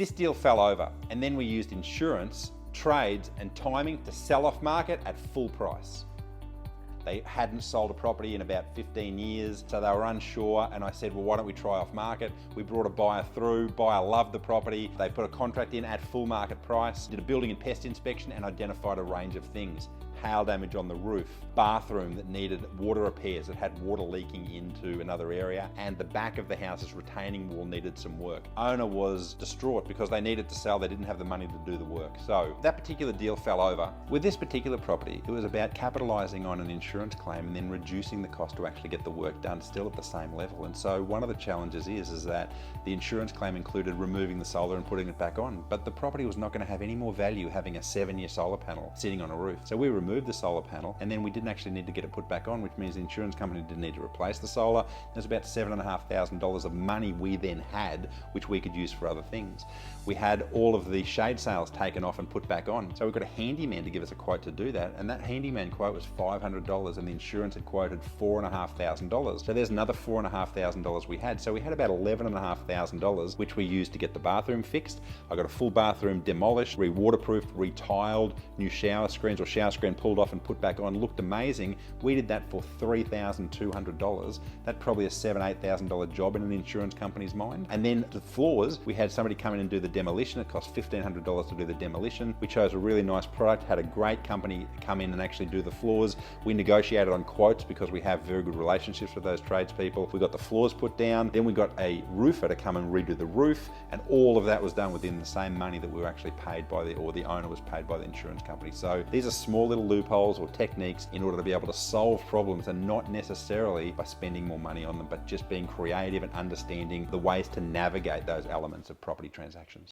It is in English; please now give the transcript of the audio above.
This deal fell over, and then we used insurance, trades and timing to sell off market at full price. They hadn't sold a property in about 15 years, so they were unsure, and I said, well, why don't we try off market? We brought a buyer through, buyer loved the property, they put a contract in at full market price, did a building and pest inspection and identified a range of things. Hail damage on the roof, bathroom that needed water repairs, that had water leaking into another area, and the back of the house's retaining wall needed some work. Owner was distraught because they needed to sell, they didn't have the money to do the work. So that particular deal fell over. With this particular property, it was about capitalising on an insurance claim and then reducing the cost to actually get the work done still at the same level. And so one of the challenges is that the insurance claim included removing the solar and putting it back on, but the property was not going to have any more value having a 7-year solar panel sitting on a roof. So we removed the solar panel, and then we didn't actually need to get it put back on, which means the insurance company didn't need to replace the solar. There's about $7,500 of money we then had, which we could use for other things. We had all of the shade sails taken off and put back on. So we got a handyman to give us a quote to do that, and that handyman quote was $500, and the insurance had quoted $4,500. So there's another $4,500 we had. So we had about $11,500, which we used to get the bathroom fixed. I got a full bathroom demolished, re-waterproofed, re-tiled, new shower screens or shower screen pulled off and put back on, looked amazing. We did that for $3,200. That's probably a $7,000, $8,000 job in an insurance company's mind. And then the floors, we had somebody come in and do the demolition. It cost $1,500 to do the demolition. We chose a really nice product, had a great company come in and actually do the floors. We negotiated on quotes because we have very good relationships with those tradespeople. We got the floors put down, then we got a roofer to come and redo the roof, and all of that was done within the same money that we were actually paid by the owner was paid by the insurance company. So these are small little loopholes or techniques in order to be able to solve problems, and not necessarily by spending more money on them, but just being creative and understanding the ways to navigate those elements of property transactions.